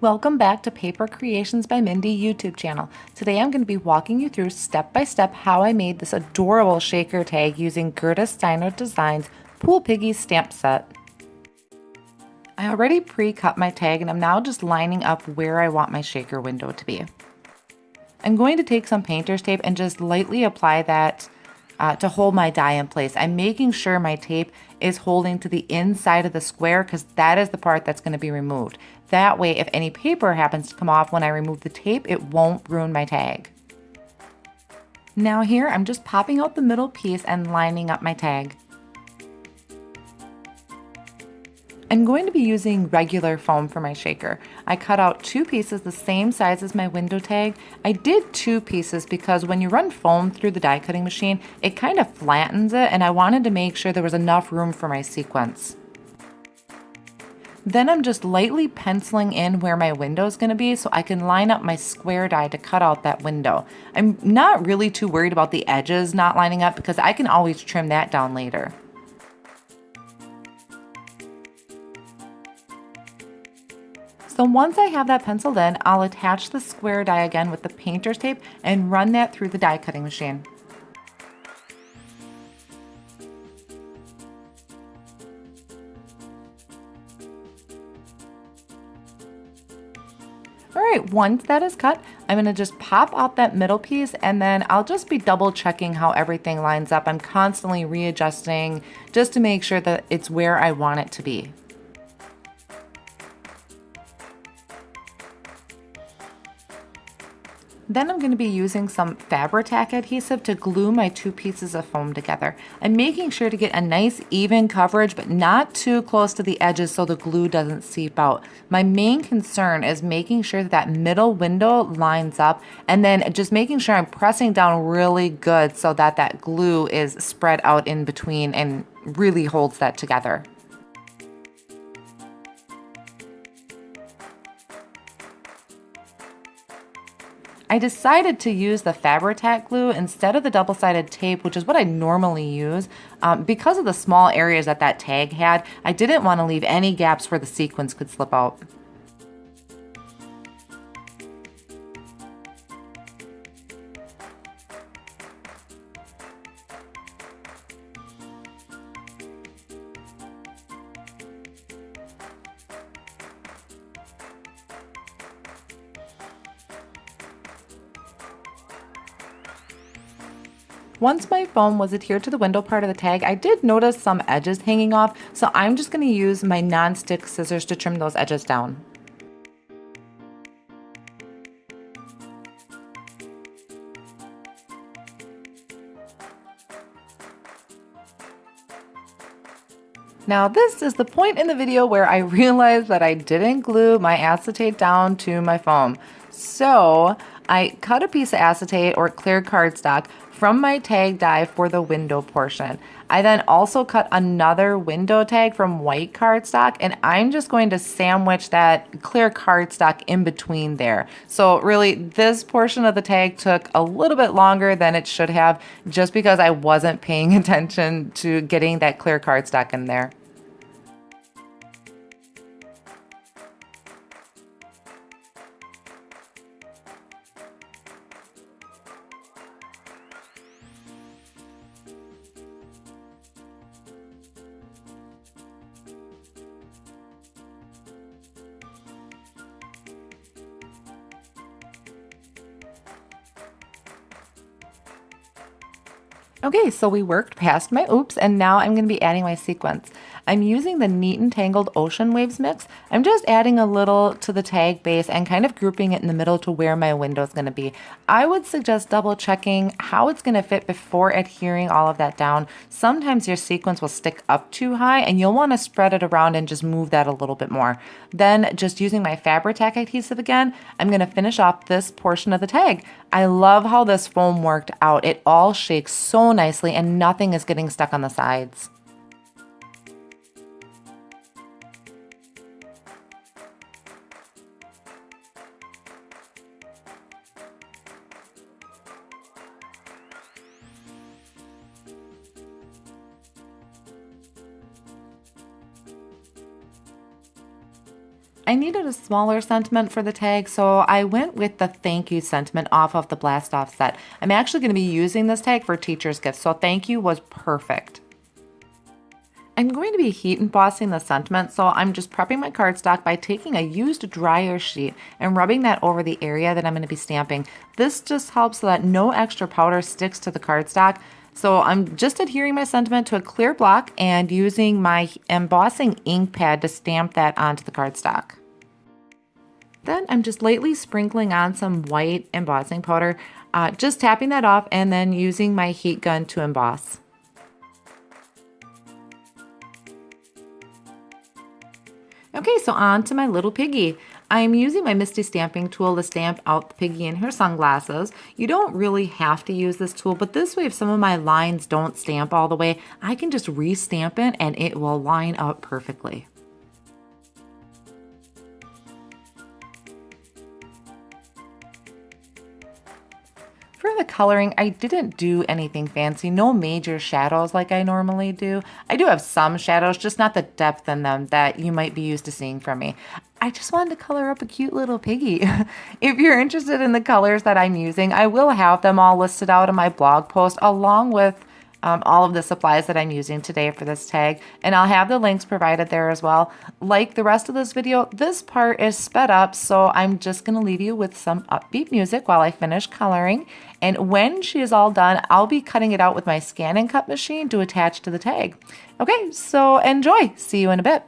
Welcome back to Paper Creations by Mindy YouTube channel. Today I'm going to be walking you through step by step how I made this adorable shaker tag using Gerda Steiner Designs Pool Piggies stamp set. I already pre-cut my tag and I'm now just lining up where I want my shaker window to be. I'm going to take some painter's tape and just lightly apply that to hold my die in place. I'm making sure my tape is holding to the inside of the square because that is the part that's going to be removed. That way, if any paper happens to come off when I remove the tape, it won't ruin my tag. Now here, I'm just popping out the middle piece and lining up my tag. I'm going to be using regular foam for my shaker. I cut out 2 pieces the same size as my window tag. I did 2 pieces because when you run foam through the die cutting machine, it kind of flattens it, and I wanted to make sure there was enough room for my sequence. Then I'm just lightly penciling in where my window is going to be so I can line up my square die to cut out that window. I'm not really too worried about the edges not lining up because I can always trim that down later. So once I have that penciled in, I'll attach the square die again with the painter's tape and run that through the die cutting machine. All right, once that is cut, I'm gonna just pop out that middle piece and then I'll just be double checking how everything lines up. I'm constantly readjusting just to make sure that it's where I want it to be. Then I'm going to be using some Fabri-Tac adhesive to glue my 2 pieces of foam together. I'm making sure to get a nice even coverage, but not too close to the edges so the glue doesn't seep out. My main concern is making sure that that middle window lines up and then just making sure I'm pressing down really good so that that glue is spread out in between and really holds that together. I decided to use the Fabri-Tac glue instead of the double-sided tape, which is what I normally use. Because of the small areas that that tag had, I didn't want to leave any gaps where the sequins could slip out. Once my foam was adhered to the window part of the tag, I did notice some edges hanging off, so I'm just going to use my non-stick scissors to trim those edges down. Now this is the point in the video where I realized that I didn't glue my acetate down to my foam. So I cut a piece of acetate or clear cardstock from my tag die for the window portion. I then also cut another window tag from white cardstock, and I'm just going to sandwich that clear cardstock in between there. So really this portion of the tag took a little bit longer than it should have just because I wasn't paying attention to getting that clear cardstock in there. Okay, so we worked past my oops, and now I'm going to be adding my sequence. I'm using the Neat and Tangled Ocean Waves mix. I'm just adding a little to the tag base and kind of grouping it in the middle to where my window is going to be. I would suggest double checking how it's going to fit before adhering all of that down. Sometimes your sequence will stick up too high and you'll want to spread it around and just move that a little bit more. Then just using my Fabri-Tac adhesive again, I'm going to finish off this portion of the tag. I love how this foam worked out. It all shakes so nicely and nothing is getting stuck on the sides. I needed a smaller sentiment for the tag, so I went with the thank you sentiment off of the Blast Off set. I'm actually going to be using this tag for teacher's gifts, so thank you was perfect. I'm going to be heat embossing the sentiment, so I'm just prepping my cardstock by taking a used dryer sheet and rubbing that over the area that I'm going to be stamping. This just helps so that no extra powder sticks to the cardstock. So I'm just adhering my sentiment to a clear block and using my embossing ink pad to stamp that onto the cardstock. Then I'm just lightly sprinkling on some white embossing powder, just tapping that off and then using my heat gun to emboss. Okay, so on to my little piggy. I'm using my Misty stamping tool to stamp out the piggy in her sunglasses. You don't really have to use this tool, but this way if some of my lines don't stamp all the way, I can just re-stamp it and it will line up perfectly. For the coloring, I didn't do anything fancy, no major shadows like I normally do. I do have some shadows, just not the depth in them that you might be used to seeing from me. I just wanted to color up a cute little piggy. If you're interested in the colors that I'm using, I will have them all listed out in my blog post along with all of the supplies that I'm using today for this tag, and I'll have the links provided there as well. Like the rest of this video, this part is sped up, so I'm just going to leave you with some upbeat music while I finish coloring, and when she is all done, I'll be cutting it out with my scan and cut machine to attach to the tag. Okay, so enjoy! See you in a bit.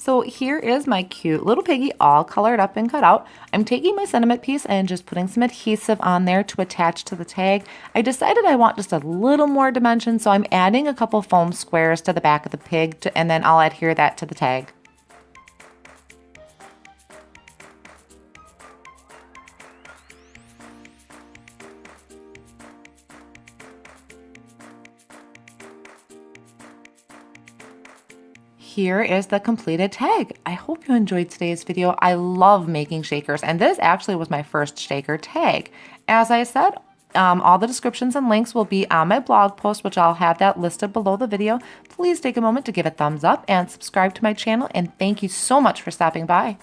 So here is my cute little piggy all colored up and cut out. I'm taking my sentiment piece and just putting some adhesive on there to attach to the tag. I decided I want just a little more dimension, so I'm adding a couple foam squares to the back of the pig and then I'll adhere that to the tag. Here is the completed tag. I hope you enjoyed today's video. I love making shakers, and this actually was my first shaker tag. As I said, all the descriptions and links will be on my blog post, which I'll have that listed below the video. Please take a moment to give a thumbs up and subscribe to my channel, and thank you so much for stopping by.